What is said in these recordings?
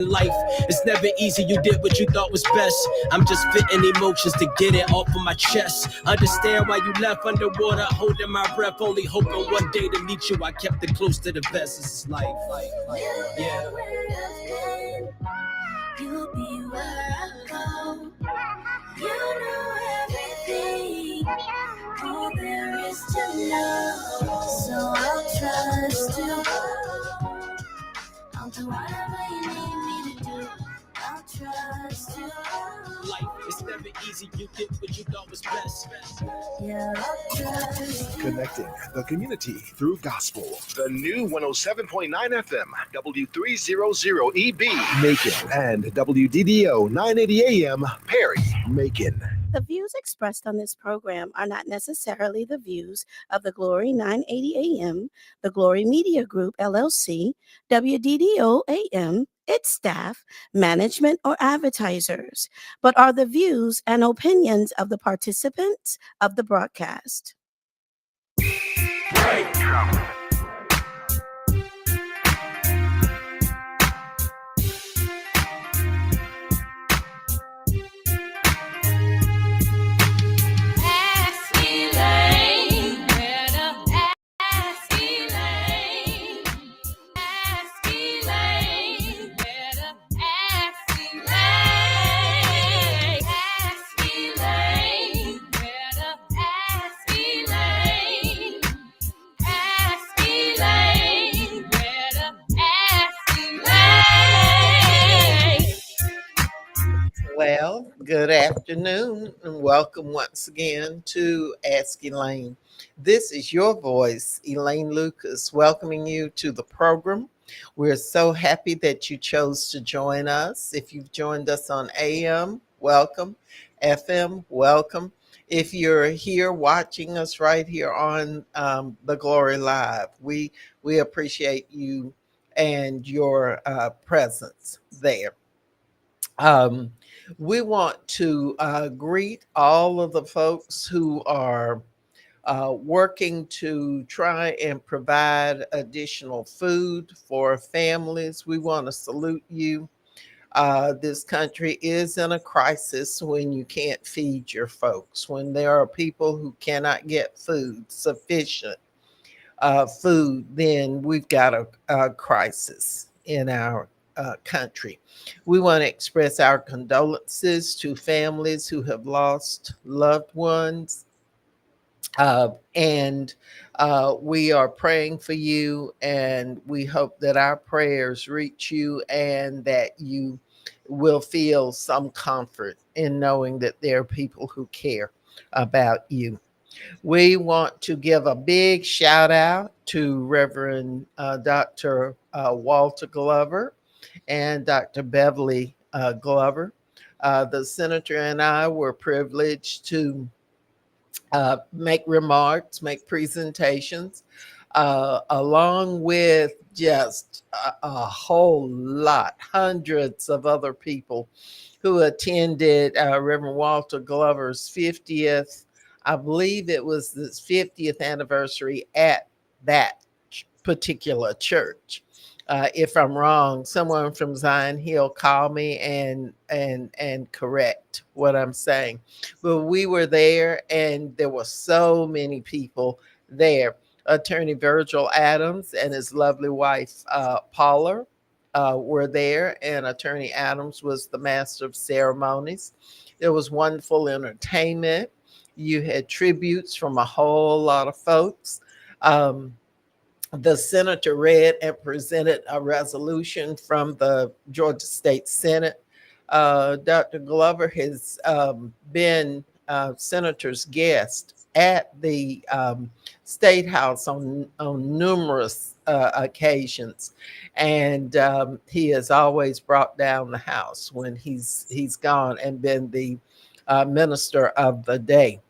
life. It's never easy, you did what you thought was best. I'm just fitting emotions to get it off of my chest. Understand why you left underwater, holding my breath, only hoping one day to meet you. I kept it close to the vest. This is life. Yeah. You'll be where I go. You know everything, all there is to know. So I'll trust you. I'll do whatever you need me to do. I'll trust you. Life is never easy. You did what you thought was best. Yeah, I'll trust you. Connecting the community through gospel. The new 107.9 FM, W300EB, Macon, and WDDO 980 AM, Perry, Macon. The views expressed on this program are not necessarily the views of the Glory 980 AM, the Glory Media Group, LLC, WDDO AM, its staff, management, or advertisers, but are the views and opinions of the participants of the broadcast. Well, good afternoon and welcome once again to Ask Elaine. This is your voice, Elaine Lucas, welcoming you to the program. We're so happy that you chose to join us. If you've joined us on AM, welcome. FM, welcome. If you're here watching us right here on the Glory Live, we appreciate you and your presence there. We want to greet all of the folks who are working to try and provide additional food for families. We want to salute you. This country is in a crisis when you can't feed your folks, when there are people who cannot get food, sufficient food, then we've got a crisis in our country. We want to express our condolences to families who have lost loved ones. And we are praying for you, and we hope that our prayers reach you and that you will feel some comfort in knowing that there are people who care about you. We want to give a big shout out to Reverend Dr. Walter Glover and Dr. Beverly Glover. The senator and I were privileged to make remarks, make presentations, along with just a whole lot, hundreds of other people who attended Reverend Walter Glover's 50th, I believe it was his 50th anniversary at that particular church. If I'm wrong, someone from Zion Hill call me and correct what I'm saying. But we were there, and there were so many people there. Attorney Virgil Adams and his lovely wife Paula were there, and Attorney Adams was the master of ceremonies. There was wonderful entertainment. You had tributes from a whole lot of folks. The senator read and presented a resolution from the Georgia State Senate. Dr. Glover has been senator's guest at the State House on numerous occasions, and he has always brought down the house when he's gone and been the minister of the day.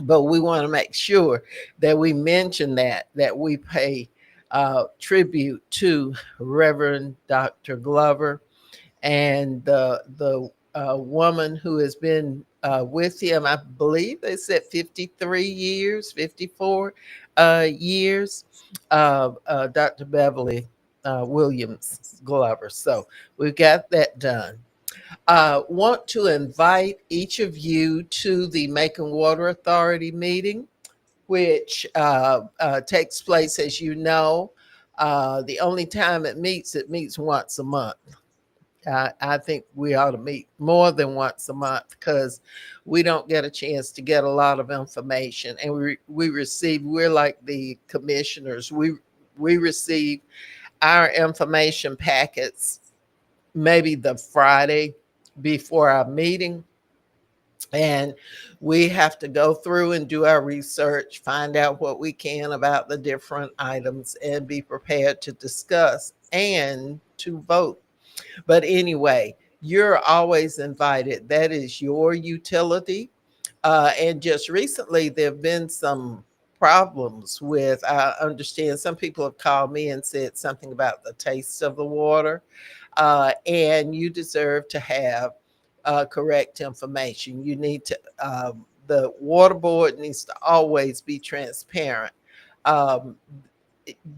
But we want to make sure that we mention that we pay tribute to Reverend Dr. Glover and the woman who has been with him. I believe they said 53 years, 54 years. Dr. Beverly Williams Glover. So we've got that done. Want to invite each of you to the Macon Water Authority meeting, which takes place, as you know. The only time it meets once a month. I think we ought to meet more than once a month because we don't get a chance to get a lot of information, and we're like the commissioners. We receive our information packets maybe the Friday before our meeting, and we have to go through and do our research, find out what we can about the different items, and be prepared to discuss and to vote. But anyway, you're always invited. That is your utility. And just recently, there have been some problems with, I understand some people have called me and said something about the taste of the water. And you deserve to have correct information. You need to, the water board needs to always be transparent. Um,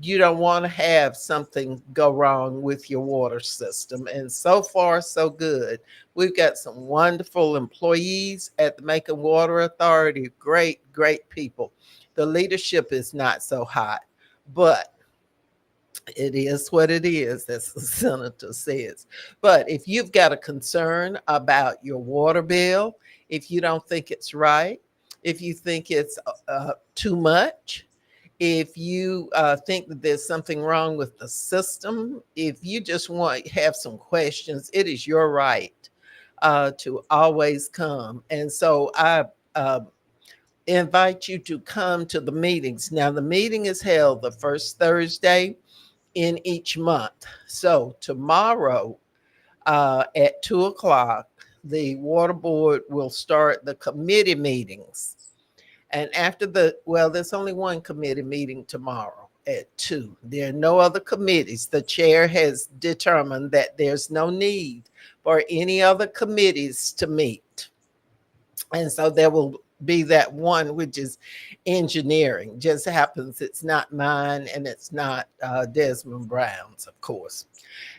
you don't want to have something go wrong with your water system. And so far, so good. We've got some wonderful employees at the Macon Water Authority. Great, great people. The leadership is not so hot, but it is what it is, as the senator says. But if you've got a concern about your water bill, if you don't think it's right, if you think it's too much, if you think that there's something wrong with the system, if you just want to have some questions, it is your right to always come. And so I invite you to come to the meetings. Now, the meeting is held the first Thursday in each month. So tomorrow at 2 o'clock, the water board will start the committee meetings. And after there's only one committee meeting tomorrow at 2. There are no other committees. The chair has determined that there's no need for any other committees to meet. And so there will be that one, which is engineering. Just happens it's not mine and it's not Desmond Brown's, of course.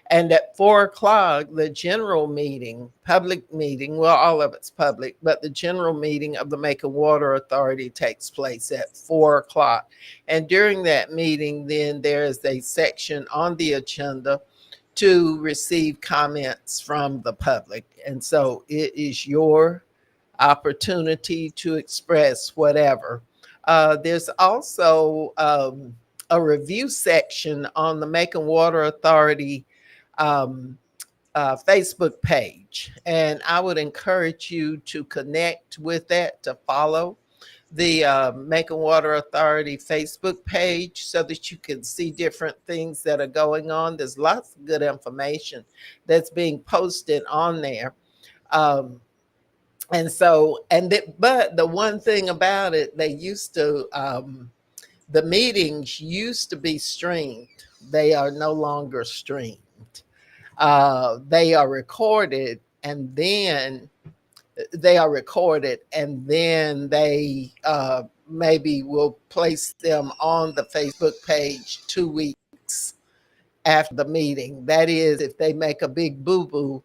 And at 4 o'clock, the general meeting, public meeting, well, all of it's public, but the general meeting of the Macon Water Authority takes place at 4 o'clock. And during that meeting, then there is a section on the agenda to receive comments from the public. And so it is your opportunity to express whatever. There's also a review section on the Macon Water Authority um, Facebook page. And I would encourage you to connect with that, to follow the Macon Water Authority Facebook page so that you can see different things that are going on. There's lots of good information that's being posted on there. Um, and so, but the one thing about it, the meetings used to be streamed. They are no longer streamed. They are recorded, and then they maybe will place them on the Facebook page 2 weeks after the meeting. That is, if they make a big boo-boo,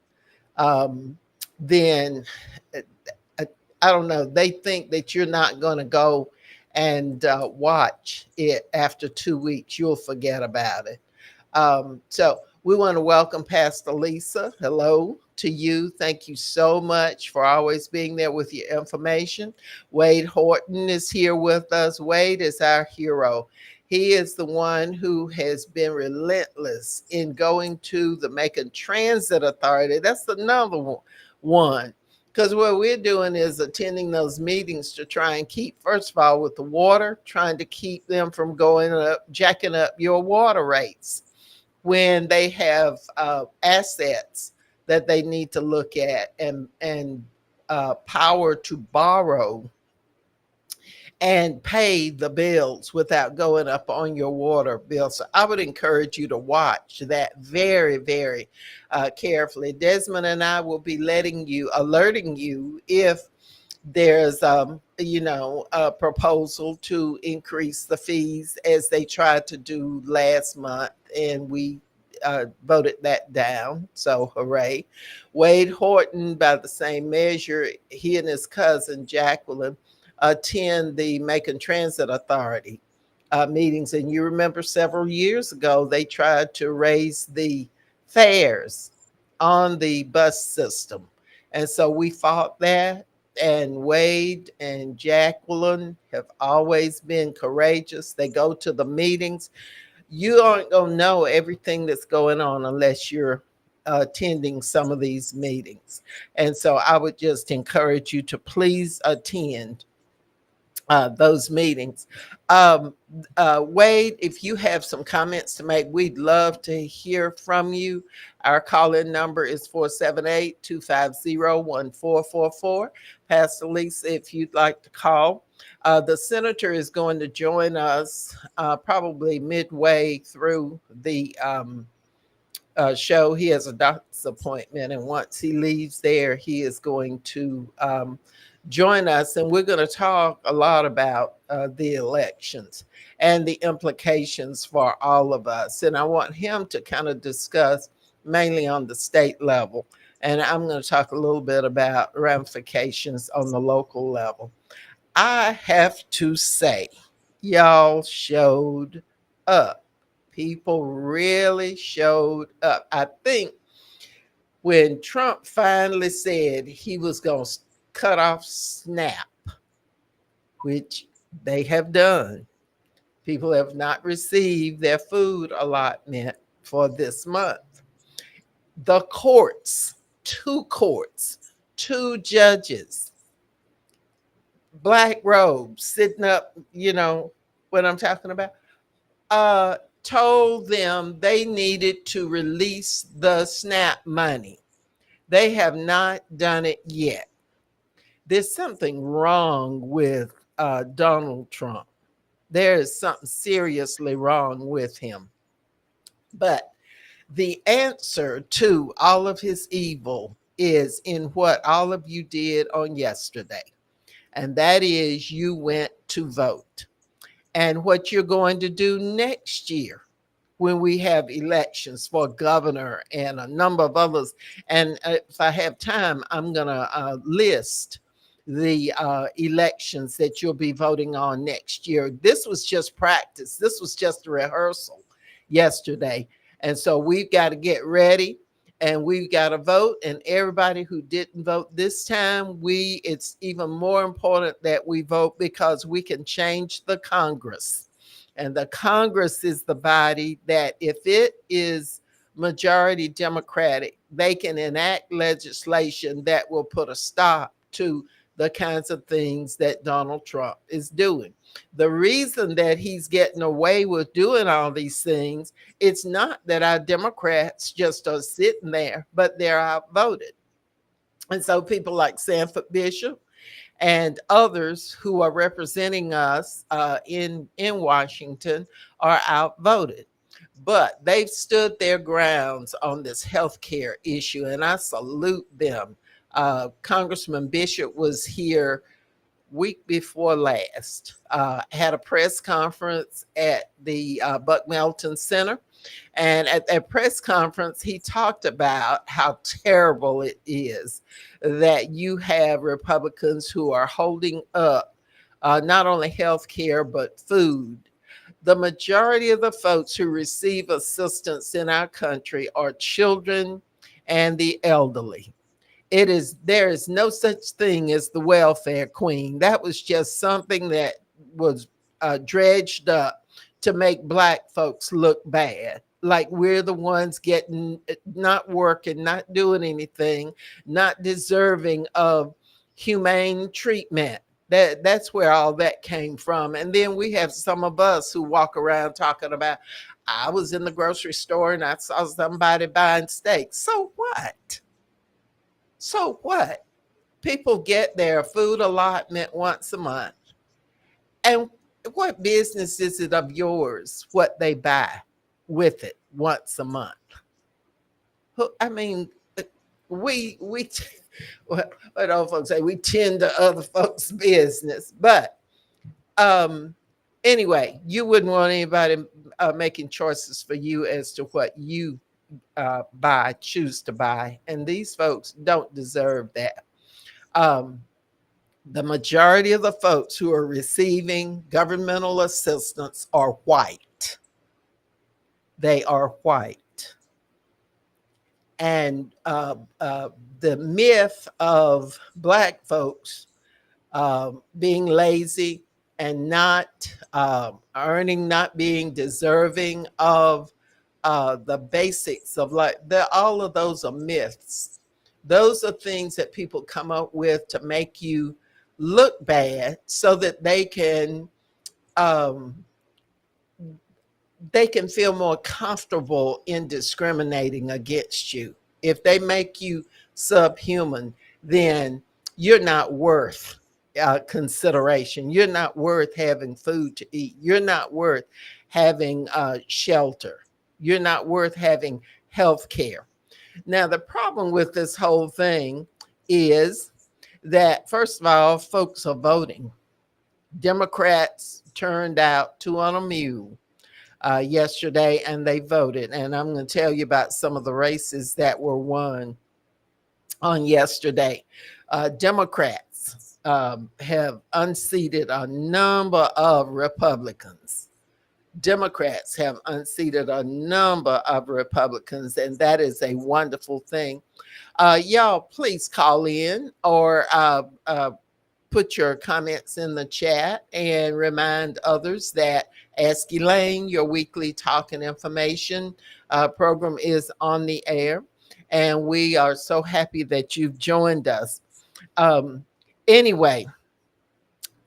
then uh, I don't know. They think that you're not going to go and watch it after 2 weeks. You'll forget about it. So we want to welcome Pastor Lisa. Hello to you. Thank you so much for always being there with your information. Wade Horton is here with us. Wade is our hero. He is the one who has been relentless in going to the Macon Transit Authority. That's another one. Because what we're doing is attending those meetings to try and keep, first of all, with the water, trying to keep them from going up, jacking up your water rates when they have assets that they need to look at and power to borrow and pay the bills without going up on your water bill. So I would encourage you to watch that very, very carefully. Desmond and I will be alerting you if there's a proposal to increase the fees as they tried to do last month, and we voted that down. So hooray. Wade Horton, by the same measure, he and his cousin Jacqueline attend the Macon Transit Authority meetings. And you remember several years ago, they tried to raise the fares on the bus system. And so we fought that. And Wade and Jacqueline have always been courageous. They go to the meetings. You aren't going to know everything that's going on unless you're attending some of these meetings. And so I would just encourage you to please attend those meetings. Um, Wade, if you have some comments to make, we'd love to hear from you. Our call in number is 478 250 1444. Pastor Lisa, if you'd like to call. The senator is going to join us probably midway through the show. He has a doctor's appointment, and once he leaves there, he is going to join us, and we're going to talk a lot about the elections and the implications for all of us. And I want him to kind of discuss mainly on the state level, and I'm going to talk a little bit about ramifications on the local level. I have to say, y'all showed up. People really showed up. I think when Trump finally said he was going to cut off SNAP, which they have done, people have not received their food allotment for this month. The courts, two judges, black robes sitting up, you know what I'm talking about, told them they needed to release the SNAP money. They have not done it yet. There's something wrong with Donald Trump. There is something seriously wrong with him. But the answer to all of his evil is in what all of you did on yesterday. And that is you went to vote. And what you're going to do next year when we have elections for governor and a number of others. And if I have time, I'm going to list the elections that you'll be voting on next year. This was just practice. This was just a rehearsal yesterday. And so we've got to get ready and we've got to vote. And everybody who didn't vote this time, it's even more important that we vote because we can change the Congress. And the Congress is the body that, if it is majority Democratic, they can enact legislation that will put a stop to the kinds of things that Donald Trump is doing. The reason that he's getting away with doing all these things, it's not that our Democrats just are sitting there, but they're outvoted. And so people like Sanford Bishop and others who are representing us in Washington are outvoted. But they've stood their grounds on this health care issue, and I salute them. Congressman Bishop was here week before last, had a press conference at the Buck Melton Center. And at that press conference, he talked about how terrible it is that you have Republicans who are holding up not only health care, but food. The majority of the folks who receive assistance in our country are children and the elderly. There is no such thing as the welfare queen. That was just something that was dredged up to make black folks look bad, like we're the ones getting, not working, not doing anything, not deserving of humane treatment. That's where all that came from. And then we have some of us who walk around talking about, I was in the grocery store and I saw somebody buying steak. So what? So what? People get their food allotment once a month. And what business is it of yours what they buy with it once a month? I mean, we what old folks say, we tend to other folks' business. But anyway, you wouldn't want anybody making choices for you as to what you buy, choose to buy. And these folks don't deserve that. Um, the majority of the folks who are receiving governmental assistance are white. They are white. And the myth of Black folks being lazy and not earning, not being deserving of the basics of life, all of those are myths. Those are things that people come up with to make you look bad so that um, they can feel more comfortable in discriminating against you. If they make you subhuman, then you're not worth consideration. You're not worth having food to eat. You're not worth having shelter. You're not worth having health care. Now, the problem with this whole thing is that, first of all, folks are voting. Democrats turned out two on a mule yesterday, and they voted. And I'm going to tell you about some of the races that were won on yesterday. Democrats have unseated a number of Republicans. Democrats have unseated a number of Republicans, and that is a wonderful thing. Y'all, please call in or put your comments in the chat and remind others that Ask Elaine, your weekly talking information program, is on the air. And we are so happy that you've joined us. Um, anyway,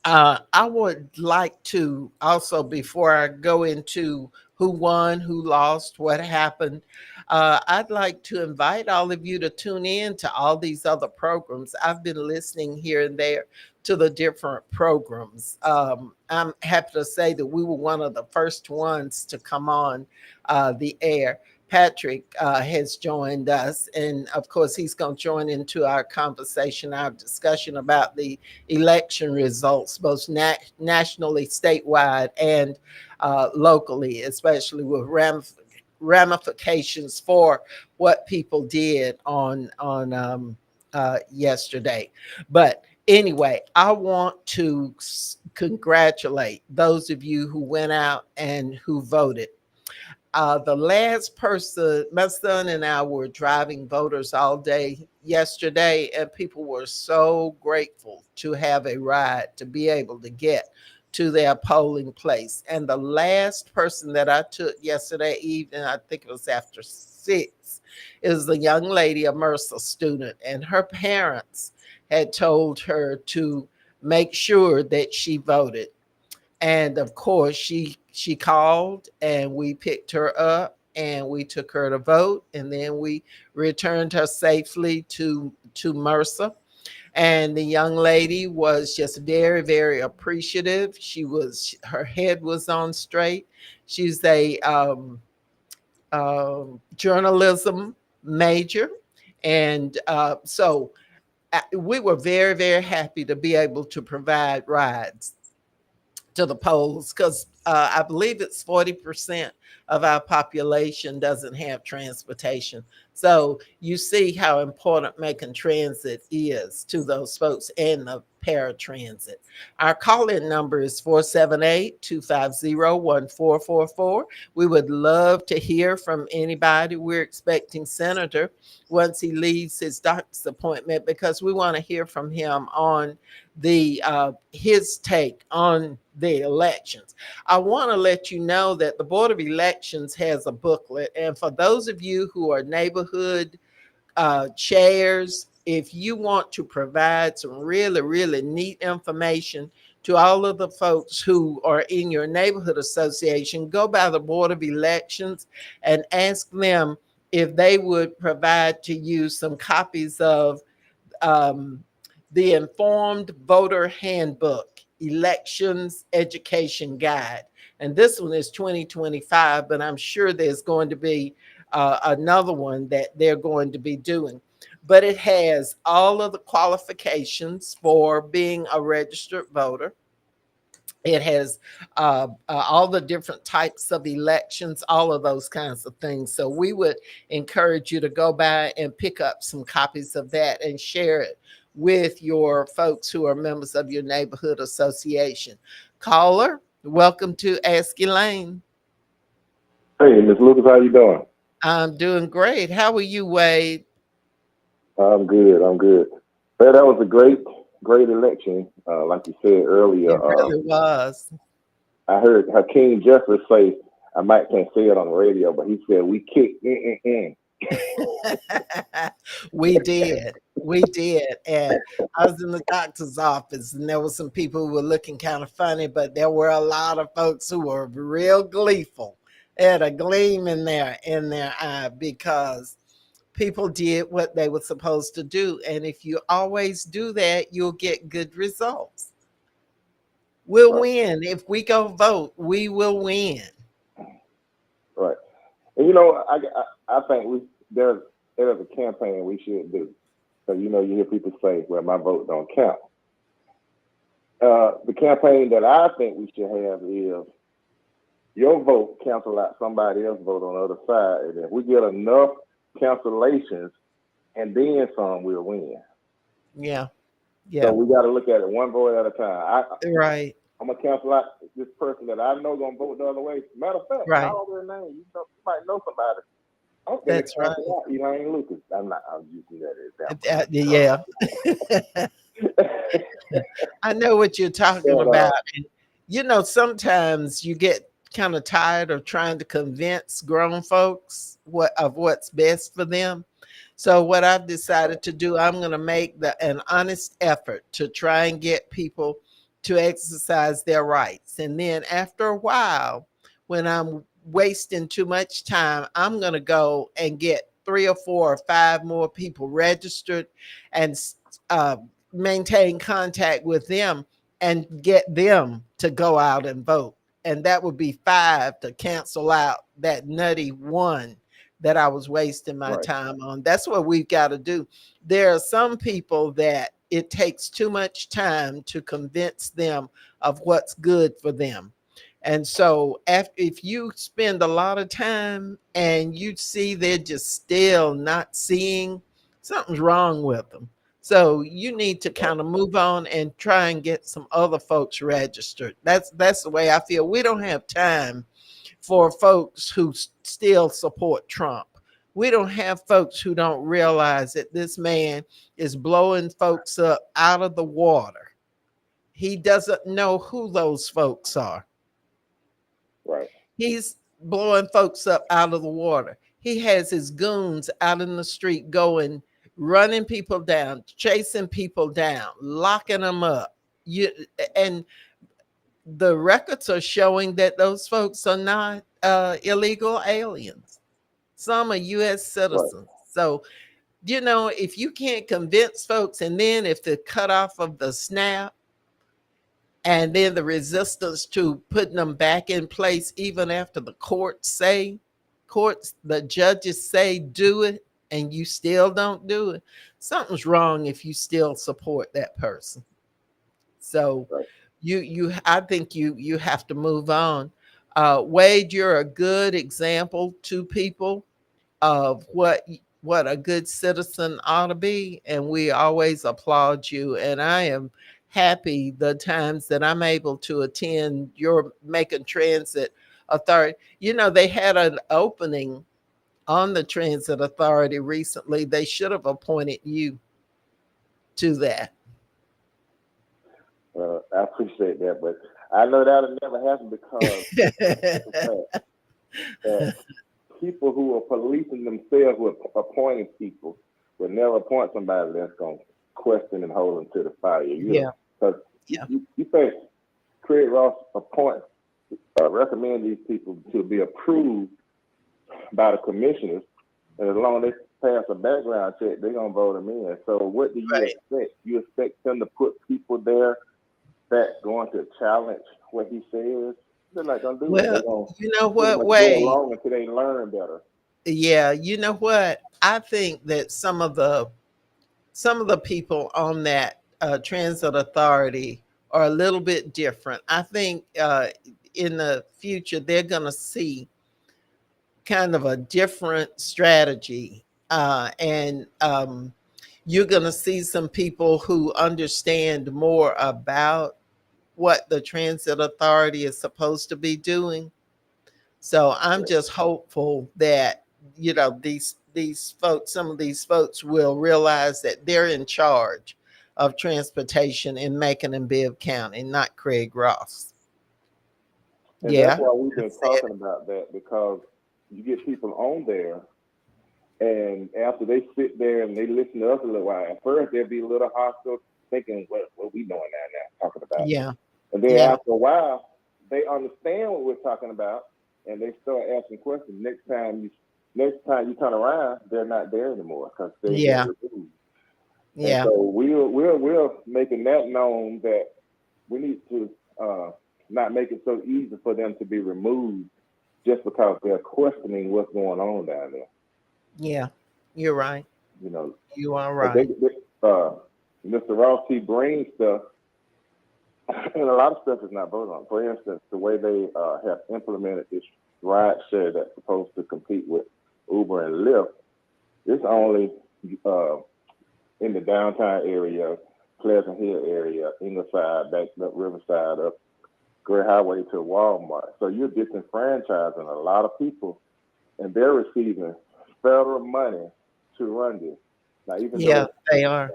I would like to also, before I go into who won, who lost, what happened, I'd like to invite all of you to tune in to all these other programs. I've been listening here and there to the different programs. I'm happy to say that we were one of the first ones to come on the air. Patrick has joined us, and of course, he's going to join into our conversation, our discussion about the election results, both nationally, statewide, and locally, especially with ramifications for what people did on yesterday. But anyway, I want to congratulate those of you who went out and who voted. The last person, my son and I were driving voters all day yesterday, and people were so grateful to have a ride to be able to get to their polling place. And the last person that I took yesterday evening, I think it was after 6, is the young lady, a Mercer student, and her parents had told her to make sure that she voted. And of course, she called, and we picked her up, and we took her to vote, and then we returned her safely to Mercer. And the young lady was just very, very appreciative. Her head was on straight. She's a journalism major, and so we were very, very happy to be able to provide rides to the polls, because I believe it's 40% of our population doesn't have transportation. So you see how important Macon Transit is to those folks, and the paratransit. Our call-in number is 478-250-1444. We would love to hear from anybody. We're expecting Senator once he leaves his doctor's appointment, because we want to hear from him on the his take on the elections. I want to let you know that the Board of Elections has a booklet, and for those of you who are neighborhood chairs, if you want to provide some really, really neat information to all of the folks who are in your neighborhood association, go by the Board of Elections and ask them if they would provide to you some copies of um, the Informed Voter Handbook, Elections Education Guide. And this one is 2025, but I'm sure there's going to be another one that they're going to be doing. But it has all of the qualifications for being a registered voter. It has all the different types of elections, all of those kinds of things. So we would encourage you to go by and pick up some copies of that and share it with your folks who are members of your neighborhood association. Caller, welcome to Ask Elaine. Hey, Miss Lucas, how you doing? I'm doing great. How are you, Wade? I'm good. I'm good. Well, that was a great election. Like you said earlier, It really was. I heard Hakeem Jeffries say, I might can't say it on the radio, but he said we kicked in. We did. We did. And I was in the doctor's office, and there were some people who were looking kind of funny, but there were a lot of folks who were real gleeful. They had a gleam in their eye because people did what they were supposed to do. And if you always do that, you'll get good results. We'll Right, win. If we go vote, we will win. right. And you know, I think there's a campaign we should do. So you know, you hear people say, "Well, my vote don't count." The campaign that I think we should have is your vote cancel out somebody else's vote on the other side, and if we get enough cancellations and then some, we'll win. Yeah. So Yeah. we got to look at it one vote at a time. Right. I'm gonna cancel out this person that I know gonna vote the other way. Matter of fact, Right. call their name. You might know somebody. I'm gonna That's right. cancel out Elaine Lucas. I'm not. I'm using that Yeah. example. I know what you're talking but about. And, sometimes you get kind of tired of trying to convince grown folks what's best for them. So what I've decided to do, I'm going to make an honest effort to try and get people to exercise their rights. And then after a while, when I'm wasting too much time, I'm going to go and get 3 or 4 or 5 more people registered and uh, maintain contact with them and get them to go out and vote. And that would be 5 to cancel out that nutty one that I was wasting my right, time on. That's what we've got to do. There are some people that it takes too much time to convince them of what's good for them. And so if you spend a lot of time and you see they're just still not seeing, something's wrong with them. So you need to right, kind of move on and try and get some other folks registered. That's the way I feel. We don't have time for folks who still support Trump. We don't have folks who don't realize that this man is blowing folks up out of the water. He doesn't know who those folks are. right, He's blowing folks up out of the water. He has his goons out in the street going, running people down, chasing people down, locking them up. You and the records are showing that those folks are not illegal aliens. Some are U.S. right, citizens. So, if you can't convince folks, and then if the cutoff of the SNAP and then the resistance to putting them back in place, even after the judges say do it, and you still don't do it, something's wrong if you still support that person. So right. I think you have to move on. Wade, you're a good example to people of what a good citizen ought to be, and we always applaud you. And I am happy the times that I'm able to attend your Macon Transit Authority. They had an opening on the Transit Authority recently. They should have appointed you to that. I appreciate that, but I know that'll never happen because the fact that people who are policing themselves with appointing people will never appoint somebody that's going to question and hold them to the fire. You know, Yeah, because yeah, you think Craig Ross recommend these people to be approved by the commissioners, and as long as they pass a background check, they're gonna vote them in. So what do you right. expect? You expect them to put people there that's going to challenge what he says? They're not gonna do that. They're Well, gonna you know pretty what, much go Wade? along until they learn better. Yeah, you know what? I think that some of the people on that transit authority are a little bit different. I think in the future, they're going to see kind of a different strategy. And you're going to see some people who understand more about what the transit authority is supposed to be doing. So I'm just hopeful that, these folks, some of these folks will realize that they're in charge of transportation in Macon and Bibb County, not Craig Ross. And that's Yeah, why we've been that's it. talking about that, because you get people on there, and after they sit there and they listen to us a little while, at first they'll be a little hostile, thinking, what we doing now, talking about. Yeah, And then yeah, after a while, they understand what we're talking about, and they start asking questions. Next time you turn around, they're not there anymore because they get yeah, removed. And yeah, so we're making that known that we need to not make it so easy for them to be removed just because they're questioning what's going on down there. yeah. You're right. You know, You are but right. Mr. Ross, he brings stuff, and a lot of stuff is not voted on. For instance, the way they have implemented this ride share that's supposed to compete with Uber and Lyft, it's only in the downtown area, Pleasant Hill area, Ingleside, back up Riverside, up Great Highway to Walmart. So you're disenfranchising a lot of people, and they're receiving federal money to run this. Now, even Yeah, though they are.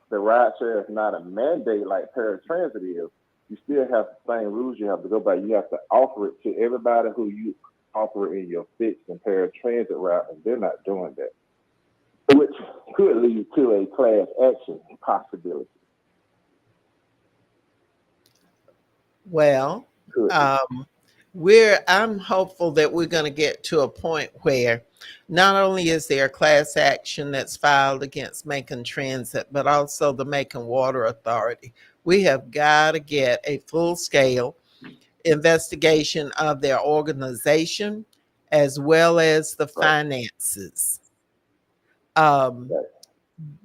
the ride share is not a mandate like paratransit is, you still have the same rules you have to go by. You have to offer it to everybody who you offer it in your fixed and paratransit route, and they're not doing that, which could lead to a class action possibility. Well, Could. I'm hopeful that we're going to get to a point where not only is there a class action that's filed against Macon Transit, but also the Macon Water Authority. We have got to get a full scale investigation of their organization as well as the Right. finances. Um, Right.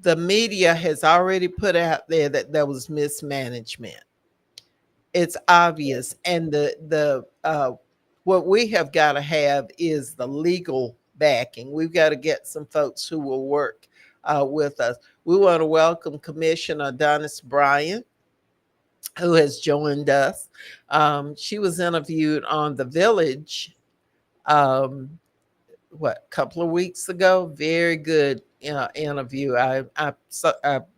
the media has already put out there that there was mismanagement. It's obvious, and the what we have got to have is the legal backing. We've got to get some folks who will work with us. We want to welcome Commissioner Donis Bryant, who has joined us. She was interviewed on The Village, um, a couple of weeks ago. Very good interview. I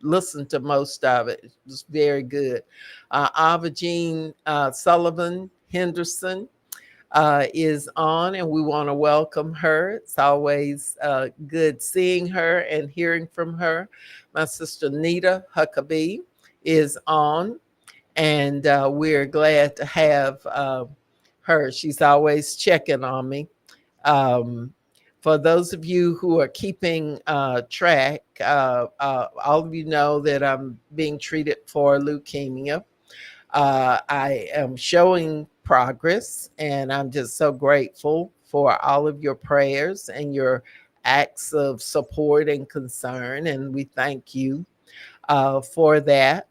listened to most of it. It was very good. Ava Jean Sullivan Henderson is on, and we want to welcome her. It's always good seeing her and hearing from her. My sister Nita Huckabee is on, and we're glad to have her. She's always checking on me. Um, for those of you who are keeping track, all of you know that I'm being treated for leukemia. I am showing progress, and I'm just so grateful for all of your prayers and your acts of support and concern. And we thank you for that.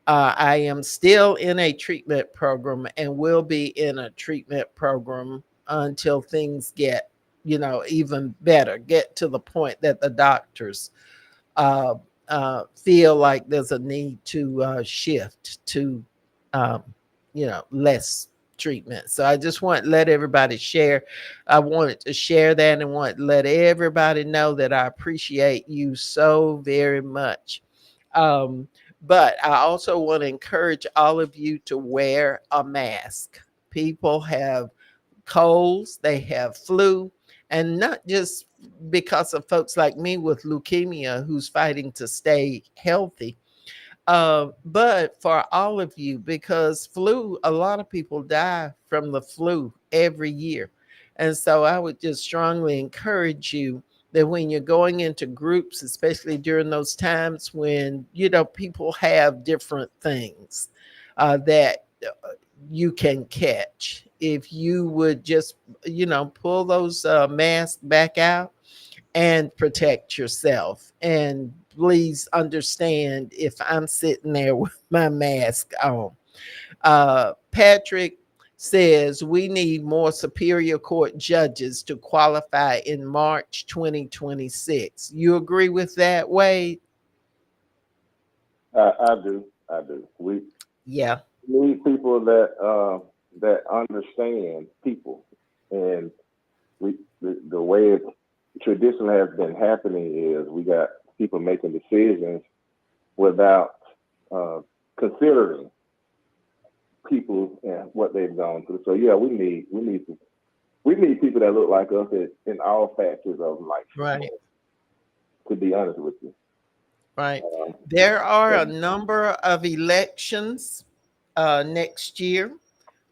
I am still in a treatment program and will be in a treatment program until things get, even better, get to the point that the doctors uh, feel like there's a need to shift to, um, less treatment. So I just want to let everybody share. I wanted to share that and want to let everybody know that I appreciate you so very much. Um, but I also want to encourage all of you to wear a mask. People have colds, they have flu, and not just because of folks like me with leukemia who's fighting to stay healthy, but for all of you, because flu, a lot of people die from the flu every year. And so I would just strongly encourage you that when you're going into groups, especially during those times when, people have different things that you can catch, if you would just, pull those masks back out and protect yourself. And please understand if I'm sitting there with my mask on. Patrick says we need more Superior Court judges to qualify in March 2026. You agree with that, Wade? I do. I do. We Yeah. need people that understand people, and the way it traditionally has been happening is we got people making decisions without considering people and what they've gone through. So yeah, we need people that look like us in all factors of life. Right. To be honest with you. Right. There are a number of elections next year.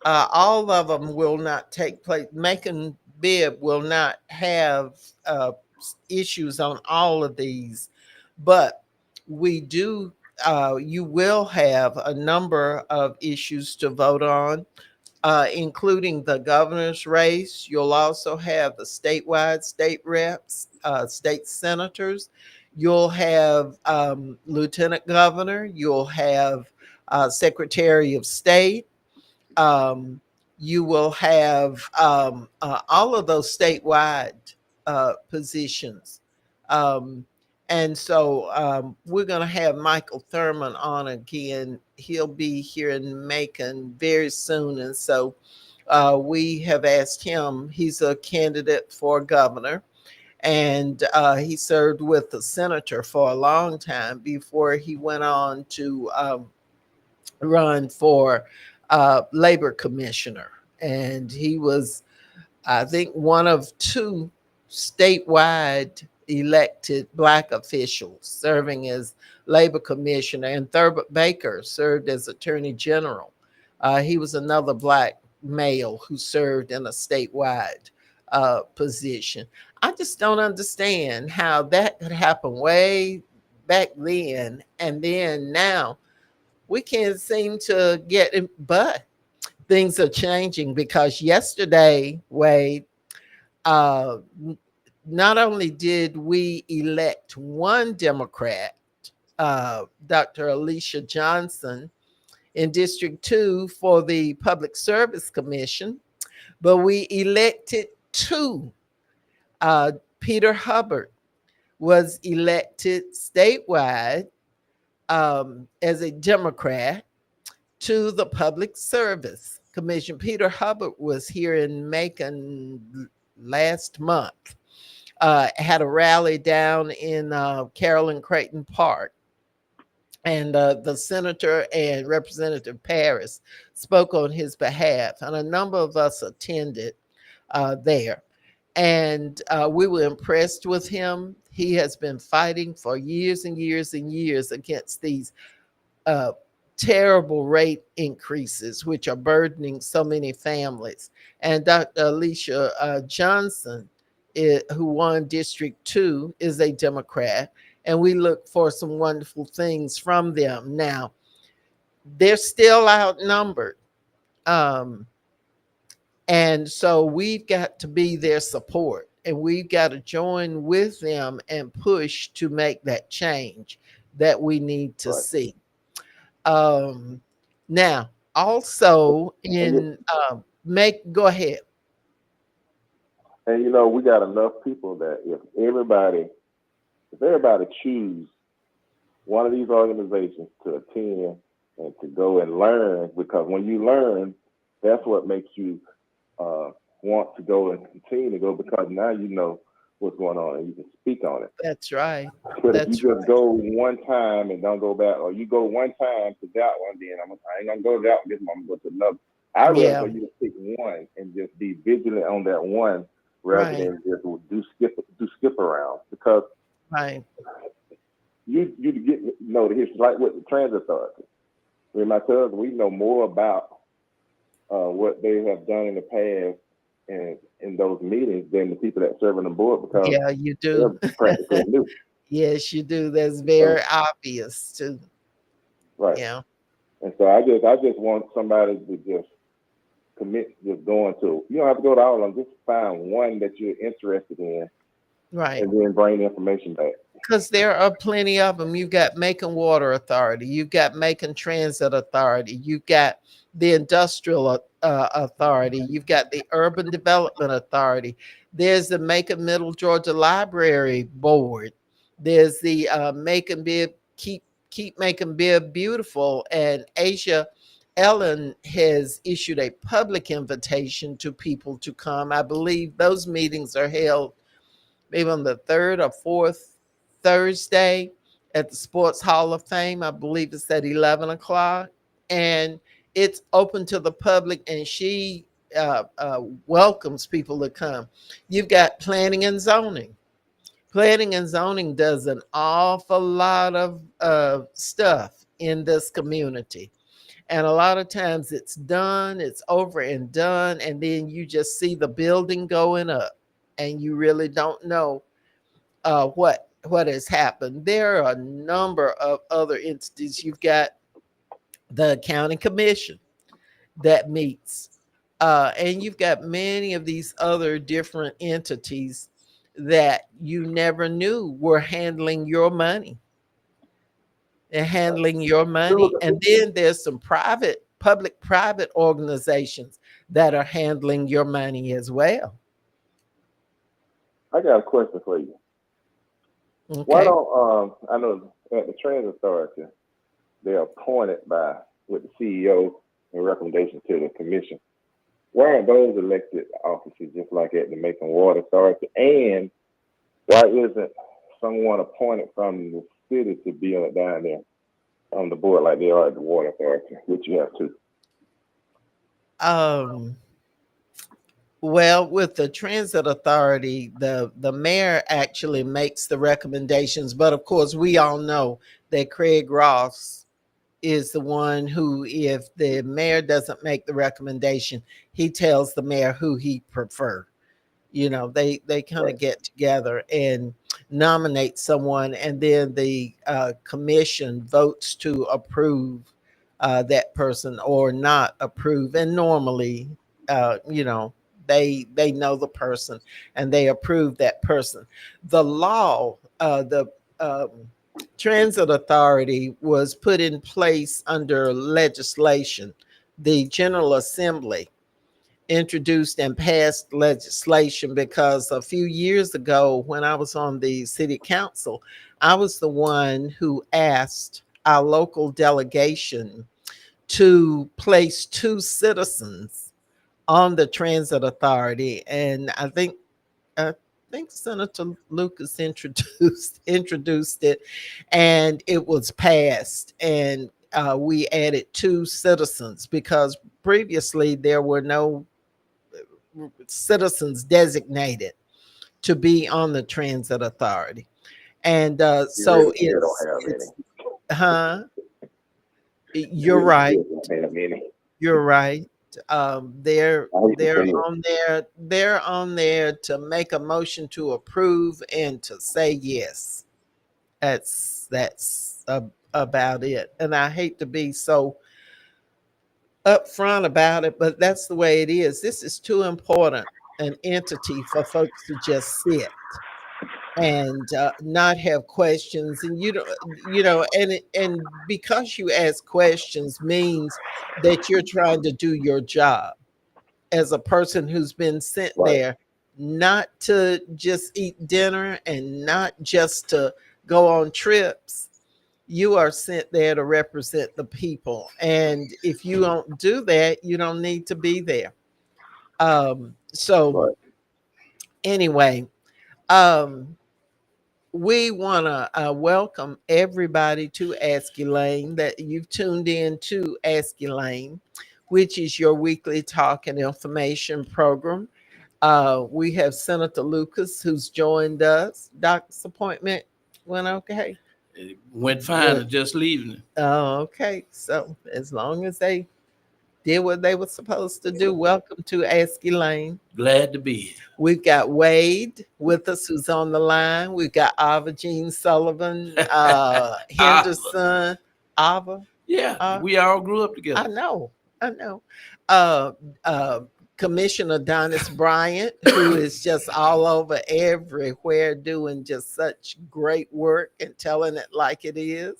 All of them will not take place. Macon Bibb will not have issues on all of these, but we do. You will have a number of issues to vote on, including the governor's race. You'll also have the statewide state reps, state senators. You'll have lieutenant governor. You'll have secretary of state. Um, you will have all of those statewide positions. Um, and so we're going to have Michael Thurman on again. He'll be here in Macon very soon. And so we have asked him, he's a candidate for governor. And he served with the senator for a long time before he went on to run for labor commissioner. And he was, I think, one of two statewide elected Black officials serving as labor commissioner, and Thurbert Baker served as attorney general. He was another Black male who served in a statewide position. I just don't understand how that could happen way back then, and then now we can't seem to get it, but things are changing because yesterday, Wade, uh, not only did we elect one Democrat, Dr. Alicia Johnson, in District 2 for the Public Service Commission, but we elected two. Peter Hubbard was elected statewide as a Democrat to the Public Service Commission. Peter Hubbard was here in Macon last month, had a rally down in Carolyn Creighton Park. And the senator and Representative Paris spoke on his behalf, and a number of us attended there. And we were impressed with him. He has been fighting for years and years and years against these terrible rate increases, which are burdening so many families. And Dr. Alicia Johnson, who won District 2, is a Democrat, and we look for some wonderful things from them. Now, they're still outnumbered. And so we've got to be their support, and we've got to join with them and push to make that change that we need to see. Now, also in go ahead. And we got enough people that if everybody choose one of these organizations to attend and to go and learn, because when you learn, that's what makes you want to go and continue to go, because now you know what's going on and you can speak on it. That's right. But if you just go one time and don't go back, or you go one time to that one, then I ain't gonna go to that one. This one, I'm gonna go to another. I'd rather for you to pick one and just be vigilant on that one rather than just do skip around, because you get the history, like with the transit authority. Me and my cousin, we know more about what they have done in the past and in those meetings than the people that serve on the board, because you do. They're practically new. Yes, you do. That's very obvious too. Right. Yeah. And so I just want somebody to just commit, just going to. You don't have to go to all of them. Just find one that you're interested in, right, and then bring the information back. Because there are plenty of them. You've got Macon Water Authority, you've got Macon Transit Authority, you've got the Industrial Authority, you've got the Urban Development Authority. There's the Macon Middle Georgia Library Board. There's the Macon Bib Keep Macon Bib Beautiful, and Asia Ellen has issued a public invitation to people to come. I believe those meetings are held maybe on the third or fourth Thursday at the Sports Hall of Fame. I believe it's at 11 o'clock. And it's open to the public, and she welcomes people to come. You've got planning and zoning. Planning and zoning does an awful lot of stuff in this community. And a lot of times it's done, it's over and done, and then you just see the building going up, and you really don't know what has happened. There are a number of other entities. You've got the county commission that meets, and you've got many of these other different entities that you never knew were handling your money. They're handling your money. And then there's some public private organizations that are handling your money as well. I got a question for you. Okay. Why don't I know at the Transit Authority they're appointed by with the CEO and recommendation to the commission. Why aren't those elected offices just like at the Macon Water Authority? And why isn't someone appointed from the city to be on down there on the board like they are at the Water Authority, which you have to? Well, with the Transit Authority, the mayor actually makes the recommendations, but of course we all know that Craig Ross is the one who, if the mayor doesn't make the recommendation, he tells the mayor who he prefer. You know, they kind of get together and nominate someone, and then the commission votes to approve that person or not approve. And normally, you know, they know the person and they approve that person. The law, the Transit Authority was put in place under legislation. The General Assembly introduced and passed legislation because a few years ago, when I was on the city council, I was the one who asked our local delegation to place 2 citizens on the Transit Authority. And I think Senator Lucas introduced it, and it was passed. And we added 2 citizens because previously there were no citizens designated to be on the Transit Authority. And so it's huh? You're right. You're right. They're on there. They're on there to make a motion to approve and to say yes. That's about it. And I hate to be so upfront about it, but that's the way it is. This is too important an entity for folks to just sit and not have questions. And you know, and because you ask questions means that you're trying to do your job as a person who's been sent there, not to just eat dinner and not just to go on trips. You are sent there to represent the people. And if you don't do that, you don't need to be there. So anyway, we want to welcome everybody to Ask Elaine, that you've tuned in to Ask Elaine, which is your weekly talk and information program. We have Senator Lucas who's joined us. Doctor's appointment went okay? It went fine, just leaving. Oh, okay. So as long as they did what they were supposed to do, welcome to Ask Elaine. Glad to be here. We've got Wade with us who's on the line. We've got Ava Jean Sullivan, Henderson, Ava. Yeah, we all grew up together. I know. Uh, Commissioner Donis Bryant, who is just all over everywhere doing just such great work and telling it like it is.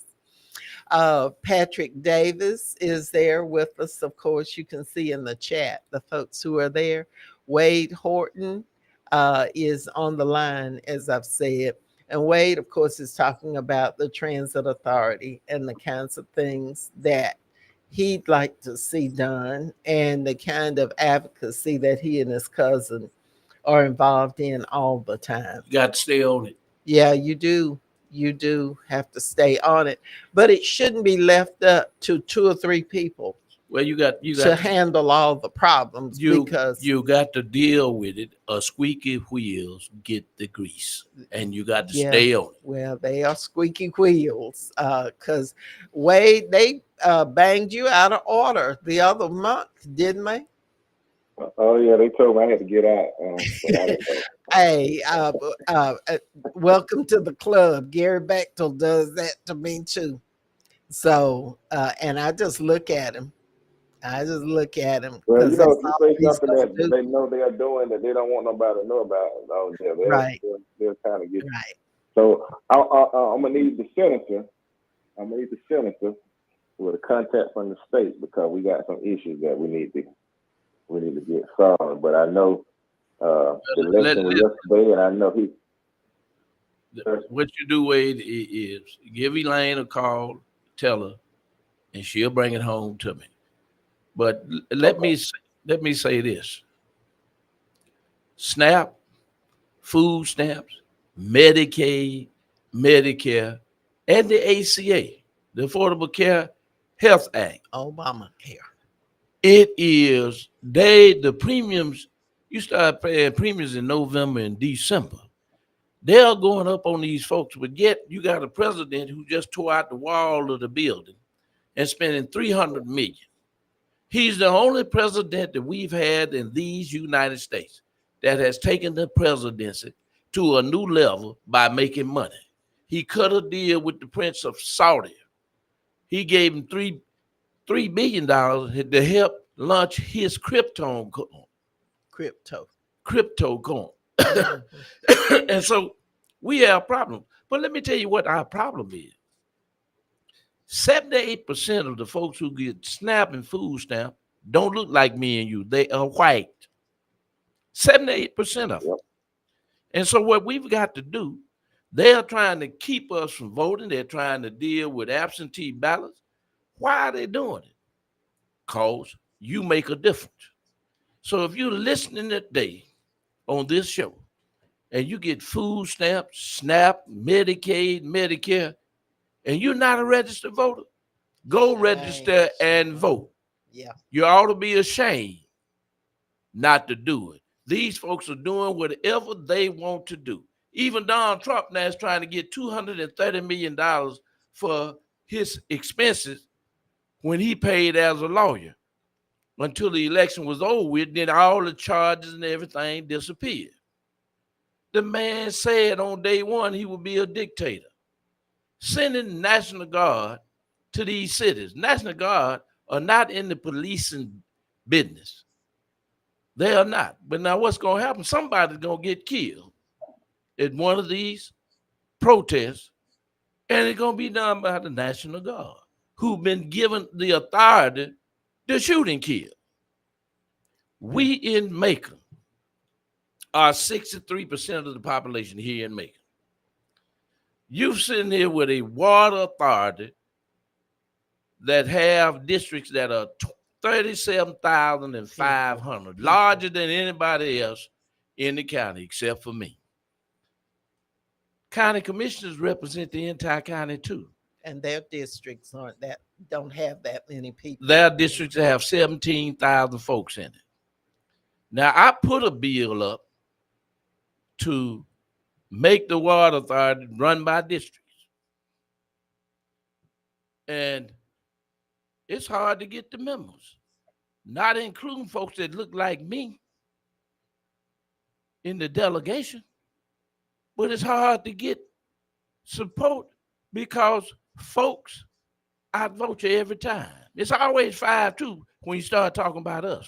Patrick Davis is there with us. Of course, you can see in the chat the folks who are there. Wade Horton is on the line, as I've said. And Wade, of course, is talking about the Transit Authority and the kinds of things that he'd like to see done and the kind of advocacy that he and his cousin are involved in all the time. You got to stay on it. Yeah, you do. You do have to stay on it, but it shouldn't be left up to 2 or 3 people. Well, you got to handle all the problems because you got to deal with it. Squeaky wheels get the grease, and you got to stay on it. Well, they are squeaky wheels because Wade, they banged you out of order the other month, didn't they? Oh yeah, they told me I had to get out. Hey, welcome to the club. Gary Bechtel does that to me too. So, and I just look at him. Well, you know, you say something that they know they are doing that they don't want nobody to know about. Oh, yeah, they'll kind of get right. So I'm gonna need the senator. I'm gonna need the senator with a contact from the state because we got some issues that we need to get solved. But I know the election was yesterday, and I know he. What you do, Wade, is give Elaine a call, tell her, and she'll bring it home to me. But let me say this: SNAP, food stamps, Medicaid, Medicare, and the ACA, the Affordable Care Health Act, Obamacare. It is the premiums. You start paying premiums in November and December. They're going up on these folks, but yet you got a president who just tore out the wall of the building and spending $300 million. He's the only president that we've had in these United States that has taken the presidency to a new level by making money. He cut a deal with the Prince of Saudi. He gave him $3 billion to help launch his crypto coin. And so we have a problem. But let me tell you what our problem is. 78% of the folks who get SNAP and food stamp don't look like me and you. They are white. 78% of them. Yep. And so what we've got to do, they're trying to keep us from voting. They're trying to deal with absentee ballots. Why are they doing it? Because you make a difference. So if you're listening today on this show and you get food stamps, SNAP, Medicaid, Medicare, and you're not a registered voter, go register and vote. Yeah. You ought to be ashamed not to do it. These folks are doing whatever they want to do. Even Donald Trump now is trying to get $230 million for his expenses when he paid as a lawyer until the election was over with. Then all the charges and everything disappeared. The man said on day one he would be a dictator, sending the National Guard to these cities. National Guard are not in the policing business. They are not. But now what's going to happen? Somebody's going to get killed at one of these protests, and it's going to be done by the National Guard, who've been given the authority to shoot and kill. We in Macon are 63% of the population here in Macon. You're sitting here with a water authority that have districts that are 37,500, larger than anybody else in the county except for me. County commissioners represent the entire county too. And their districts don't have that many people. Their districts have 17,000 folks in it. Now, I put a bill up to make the water authority run by districts. And it's hard to get the members, not including folks that look like me in the delegation. But it's hard to get support because folks outvote you every time. It's always 5-2 when you start talking about us.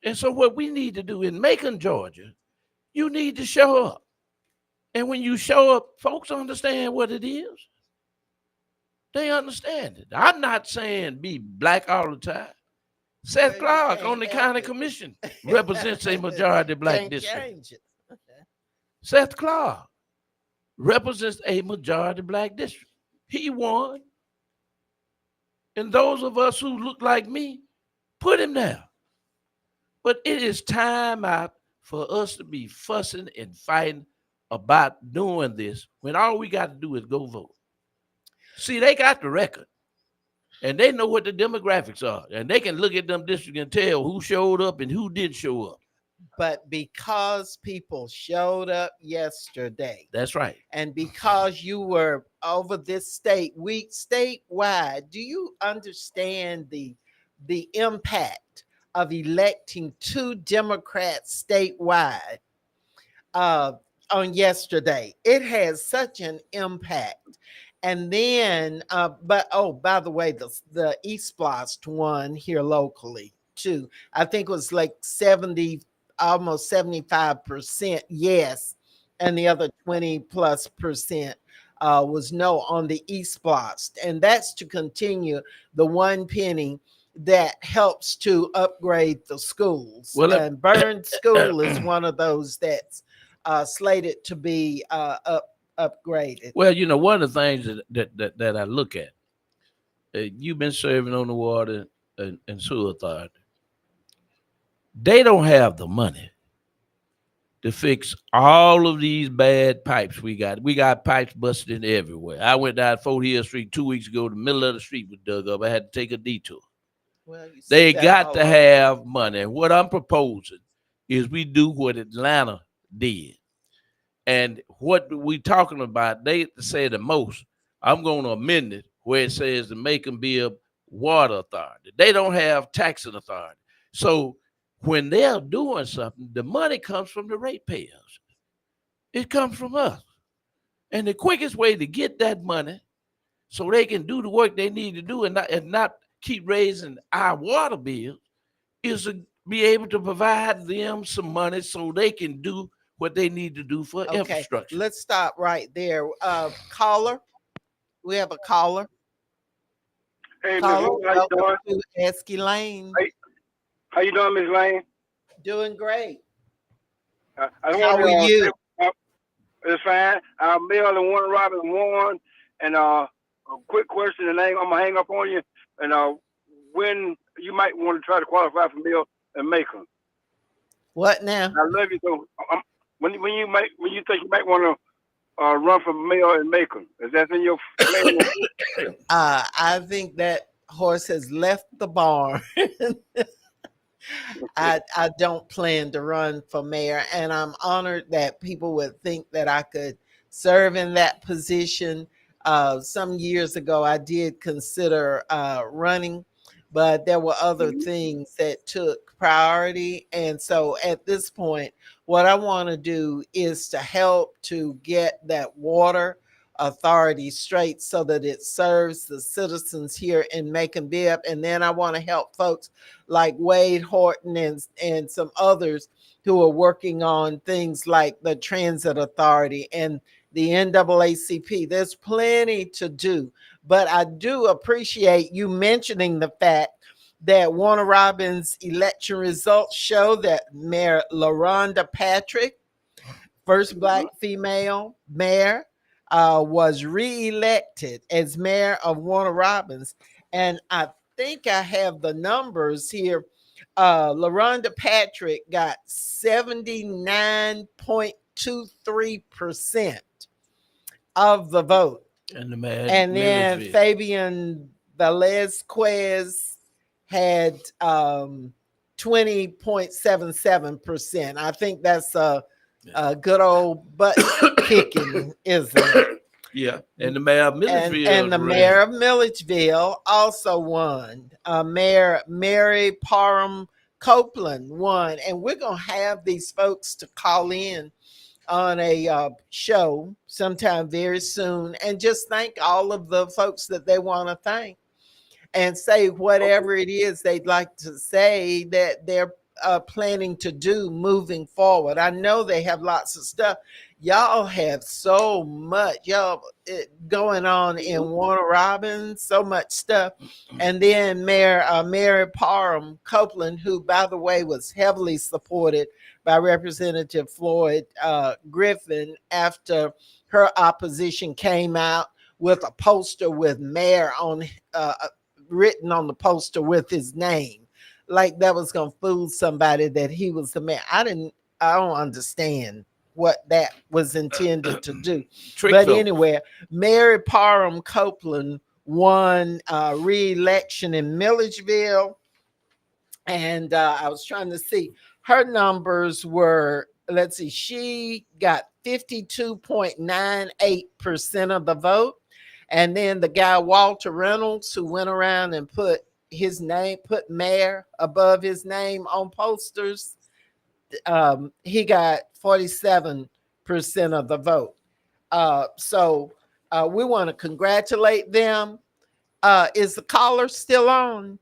And so what we need to do in Macon, Georgia, you need to show up. And when you show up, folks understand what it is. They understand it. I'm not saying be black all the time. Seth Well, you Clark on can't the help county it. commission represents a majority black Can't district. change it. Seth Clark represents a majority black district. He won. And those of us who look like me, put him there. But it is time out for us to be fussing and fighting about doing this when all we got to do is go vote. See, they got the record and they know what the demographics are, and they can look at them districts and tell who showed up and who didn't show up. But because people showed up yesterday, That's right. and because you were over this statewide, do you understand the impact of electing 2 Democrats statewide on yesterday? It has such an impact. And then, but oh, by the way, the East Blast won here locally too. I think it was like 70, almost 75% yes, and the other 20+% was no on the East Blast. And that's to continue the one penny that helps to upgrade the schools. Well, and Burns School is one of those that's slated to be upgraded. Well, you know, one of the things that I look at, you've been serving on the water and sewer authority. They don't have the money to fix all of these bad pipes we got. We got pipes busted everywhere. I went down Fort Hill Street 2 weeks ago. The middle of the street was dug up. I had to take a detour. Well, you see They that got all to over. have money. What I'm proposing is we do what Atlanta did. And what we talking about, they say the most. I'm going to amend it where it says the Macon Bibb Water Authority. They don't have taxing authority. So when they're doing something, the money comes from the ratepayers. It comes from us. And the quickest way to get that money so they can do the work they need to do and not keep raising our water bills is to be able to provide them some money so they can do what they need to do for Okay, infrastructure. let's stop right there. Caller, we have a caller. Hey, Miss Caller, Moon, how you welcome doing? to Ask Elaine. How you doing, Miss Lane? Doing great. I How are you? It's fine. Mail and Warren Robin won, and a quick question, and I'm gonna hang up on you. And when you might want to try to qualify for mail and Macon. What now? I love you. So when you think you might want to run for mayor in Macon, is that in your plan? I think that horse has left the barn. I don't plan to run for mayor, and I'm honored that people would think that I could serve in that position. Some years ago, I did consider running, but there were other things that took priority. And so at this point, what I want to do is to help to get that water authority straight so that it serves the citizens here in Macon Bibb. And then I want to help folks like Wade Horton and some others who are working on things like the Transit Authority and the NAACP. There's plenty to do, but I do appreciate you mentioning the fact that Warner Robins election results show that Mayor LaRonda Patrick, first Black female mayor, was reelected as mayor of Warner Robins. And I think I have the numbers here. LaRonda Patrick got 79.23% of the vote. And the man, And then Millersville. Fabian Velazquez had 20.77%. I think that's a good old butt kicking, isn't it? Yeah, and the mayor of Milledgeville. And the mayor of Milledgeville also won. Mayor Mary Parham Copeland won. And we're going to have these folks to call in on a show sometime very soon and just thank all of the folks that they want to thank and say whatever it is they'd like to say that they're planning to do moving forward? I know they have lots of stuff. Y'all have so much going on in Warner Robins, so much stuff. And then Mayor Mary Parham Copeland, who, by the way, was heavily supported by Representative Floyd Griffin after her opposition came out with a poster with mayor on written on the poster with his name, like that was gonna fool somebody that he was the mayor. I don't understand what that was intended to do. But anyway, Mary Parham Copeland won re-election in Milledgeville, and I was trying to see her numbers were. Let's see, she got 52.98% of the vote. And then the guy, Walter Reynolds, who went around and put his name, put mayor above his name on posters, he got 47% of the vote. So we want to congratulate them. Is the caller still on?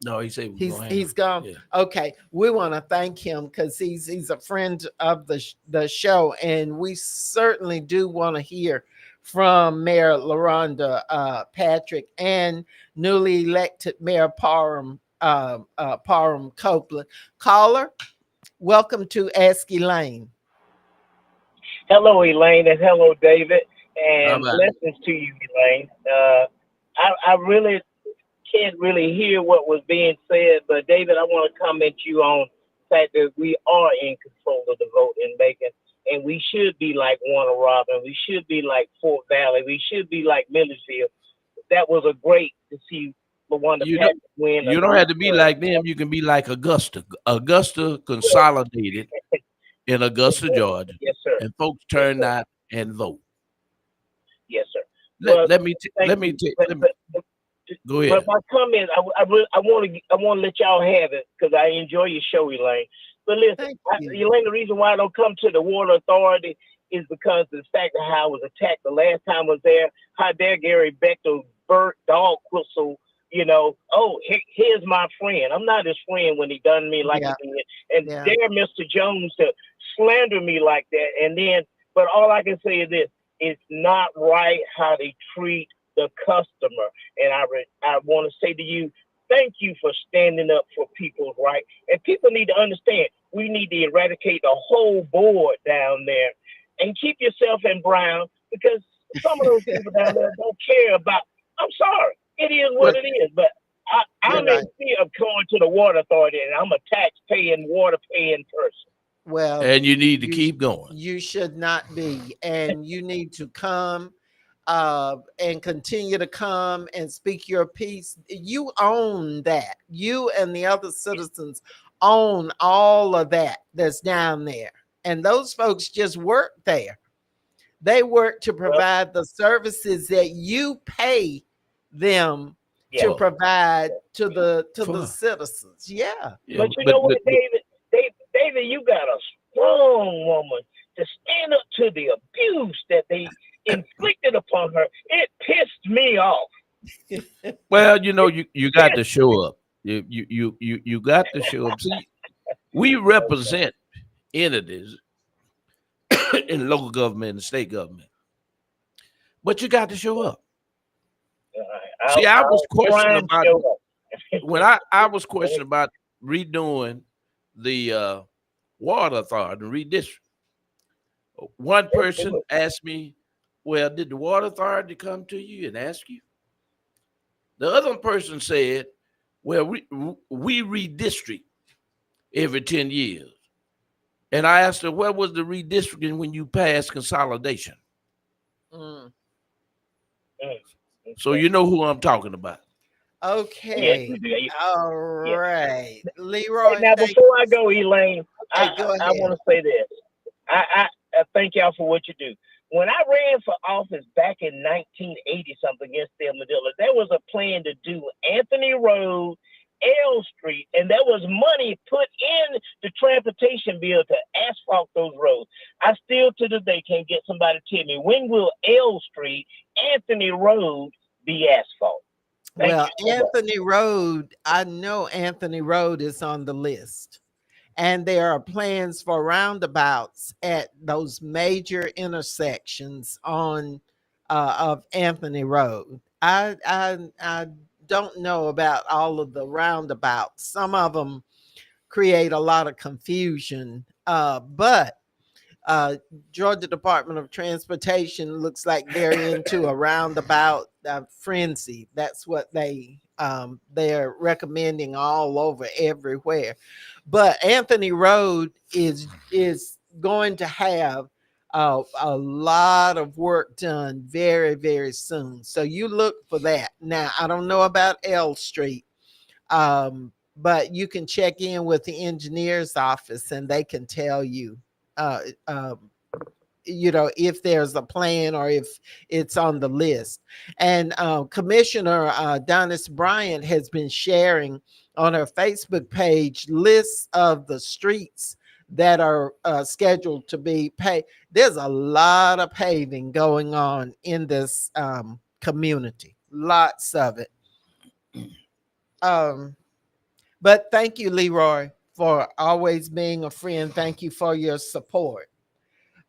No, he said he's gone. Yeah. Okay, we want to thank him because he's a friend of the show, and we certainly do want to hear from Mayor LaRonda Patrick and newly elected Mayor Parham Copeland. Caller, welcome to Ask Elaine. Hello, Elaine, and hello, David, and blessings to you, Elaine. I really can't really hear what was being said, but David, I want to comment you on the fact that we are in control of the vote in Macon, and we should be like Warner Robin, we should be like Fort Valley, we should be like Milledgeville. That was a great to see the one that win. You don't have to be like them. You can be like Augusta. Augusta consolidated in Augusta, Georgia. Yes, sir. And folks turned out and vote. Yes, sir. Let me go ahead. But my comment, I want to let y'all have it because I enjoy your show, Elaine. But listen, Elaine, the reason why I don't come to the Water Authority is because of the fact of how I was attacked the last time I was there. How dare Gary Bechtel bird dog whistle, oh, here's my friend. I'm not his friend when he done me like he did. And dare Mr. Jones to slander me like that. And then, but all I can say is this, it's not right how they treat the customer. And I want to say to you, thank you for standing up for people's right. And people need to understand, we need to eradicate the whole board down there and keep yourself in brown because some of those people down there don't care about, I'm sorry, it is what it is. But I'm in fear of going to the Water Authority and I'm a tax-paying, water-paying person. Well, and you need to keep going. You should not be. And you need to come and continue to come and speak your piece. You own that. You and the other citizens own all of that's down there. And those folks just work there. They work to provide the services that you pay them to provide to the citizens. Yeah. But you know what, David? David, you got a strong woman to stand up to the abuse that they inflicted upon her. It pissed me off. Well, you got to show up. You got to show up. See, we represent entities in local government and state government, but you got to show up. See, I was questioning about when I was questioning about redoing the Water Authority and redistrict. One person asked me, well, did the Water Authority come to you and ask you? The other person said, well, we redistrict every 10 years. And I asked her, where was the redistricting when you passed consolidation? So you know who I'm talking about. Okay. All right. Leroy. Now, before I go, Elaine, I want to say this. I thank y'all for what you do. When I ran for office back in 1980 something against the Armadillo, there was a plan to do Anthony Road, L Street, and there was money put in the transportation bill to asphalt those roads. I still to this day can't get somebody to tell me, when will L Street, Anthony Road be asphalt? Well, Anthony Road, I know Anthony Road is on the list. And there are plans for roundabouts at those major intersections on of Anthony Road. I don't know about all of the roundabouts. Some of them create a lot of confusion, but Georgia Department of Transportation looks like they're into a roundabout frenzy. That's what they're recommending all over everywhere. But Anthony Road is going to have a lot of work done very, very soon. So you look for that. Now, I don't know about L Street, but you can check in with the engineer's office and they can tell you, uh, um, if there's a plan or if it's on the list. And Commissioner Donis Bryant has been sharing on her Facebook page lists of the streets that are scheduled to be paved. There's a lot of paving going on in this community, lots of it. But thank you, Leroy, for always being a friend. Thank you for your support.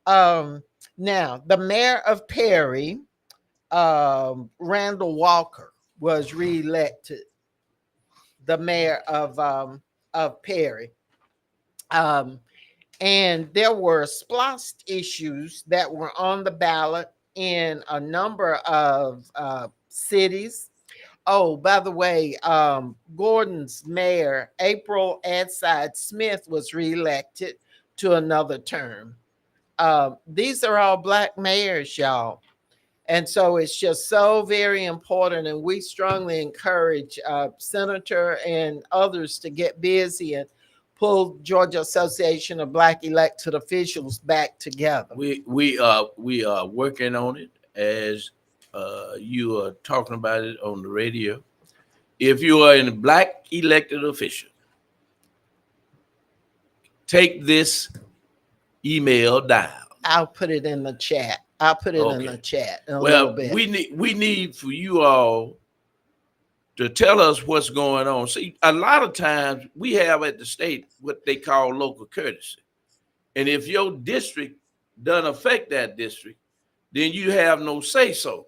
Now, the mayor of Perry, Randall Walker, was reelected the mayor of Perry. And there were SPLOST issues that were on the ballot in a number of cities. Oh, by the way, Gordon's mayor, April Adside Smith, was reelected to another term. These are all Black mayors, y'all. And so it's just so very important. And we strongly encourage Senator and others to get busy and pull Georgia Association of Black elected officials back together. We are working on it as you are talking about it on the radio. If you are a Black elected official, take this email down. I'll put it in the chat. I'll put it in the chat in a little bit. We need for you all to tell us what's going on. See, a lot of times we have at the state what they call local courtesy. And if your district doesn't affect that district, then you have no say-so.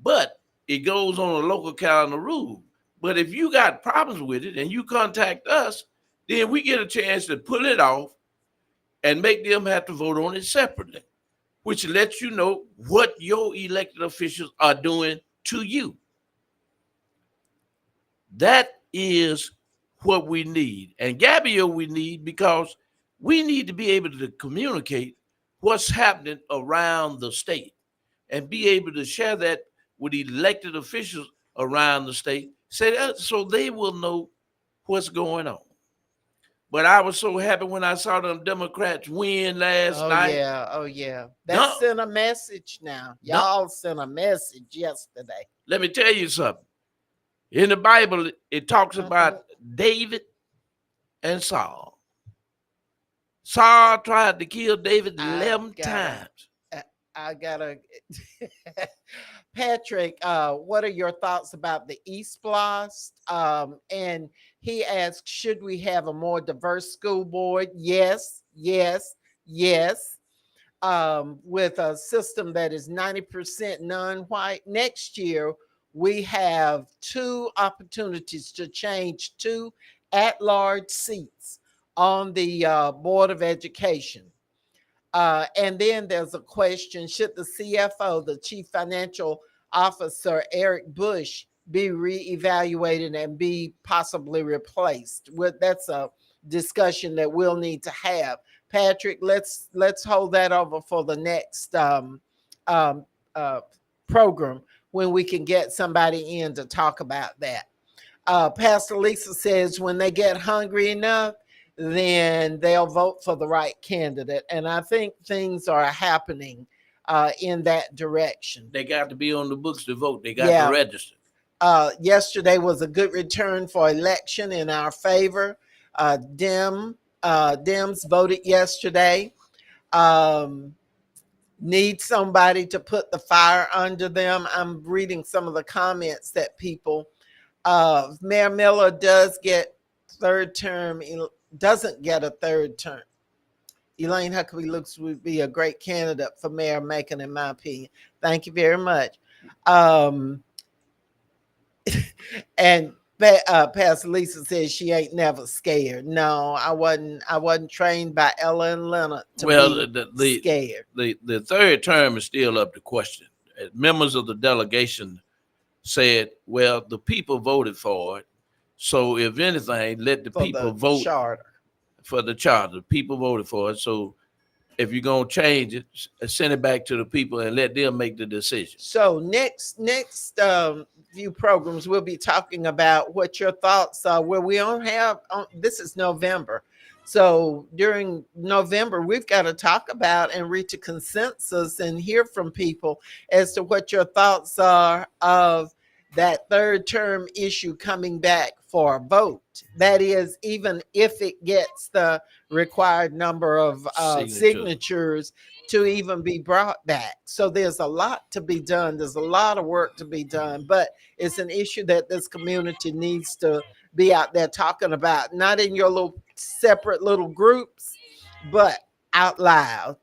But it goes on a local calendar rule. But if you got problems with it and you contact us, then we get a chance to pull it off and make them have to vote on it separately, which lets you know what your elected officials are doing to you. That is what we need. And Gabio we need because we need to be able to communicate what's happening around the state and be able to share that with elected officials around the state, so they will know what's going on. But I was so happy when I saw them Democrats win last night. Oh, yeah. That sent a message now. Y'all sent a message yesterday. Let me tell you something. In the Bible, it talks about David and Saul. Saul tried to kill David 11 times. I gotta Patrick, what are your thoughts about the East Blast? And he asked, should we have a more diverse school board? Yes. With a system that is 90% non-white. Next year, we have 2 opportunities to change 2 at-large seats on the Board of Education. And then there's a question, should the CFO, the Chief Financial Officer, Eric Bush, be reevaluated and be possibly replaced? That's a discussion that we'll need to have. Patrick, let's hold that over for the next program when we can get somebody in to talk about that. Pastor Lisa says when they get hungry enough, then they'll vote for the right candidate. And I think things are happening in that direction. They got to be on the books to vote. They got to register. Yesterday was a good return for election in our favor. Dems voted yesterday. need somebody to put the fire under them. I'm reading some of the comments that people, Mayor Miller does get third term, doesn't get a third term. Elaine Huckabee Lucas would be a great candidate for Mayor Macon, in my opinion. Thank you very much. And Pastor Lisa says she ain't never scared. No, I wasn't trained by Ella and Leonard to be scared. The third term is still up to question. Members of the delegation said, well, the people voted for it. So if anything, let the people vote for the charter. The people voted for it. So if you're going to change it, send it back to the people and let them make the decision. So next few programs, we'll be talking about what your thoughts are. Where we don't have, this is November. So during November, we've got to talk about and reach a consensus and hear from people as to what your thoughts are of that third term issue coming back for a vote. That is, even if it gets the required number of signatures to even be brought back. So there's a lot to be done. There's a lot of work to be done, but it's an issue that this community needs to be out there talking about, not in your little separate little groups, but out loud.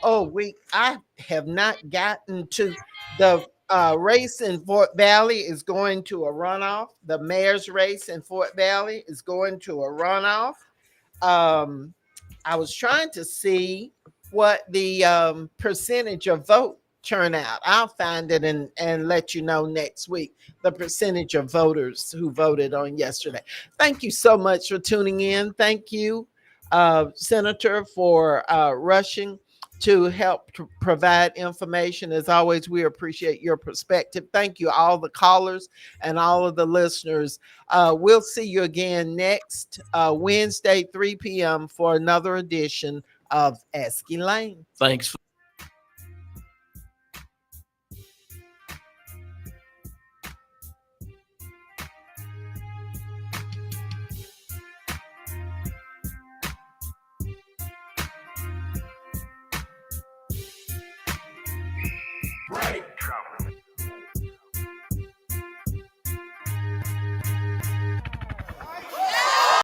Oh, I have not gotten to the race in Fort Valley is going to a runoff. The mayor's race in Fort Valley is going to a runoff. I was trying to see what the percentage of vote turnout. I'll find it and let you know next week, the percentage of voters who voted on yesterday. Thank you so much for tuning in. Thank you, Senator, for rushing to help to provide information. As always, we appreciate your perspective. Thank you, all the callers and all of the listeners. We'll see you again next Wednesday, 3 p.m. for another edition of Ask Elaine. Thanks. Break.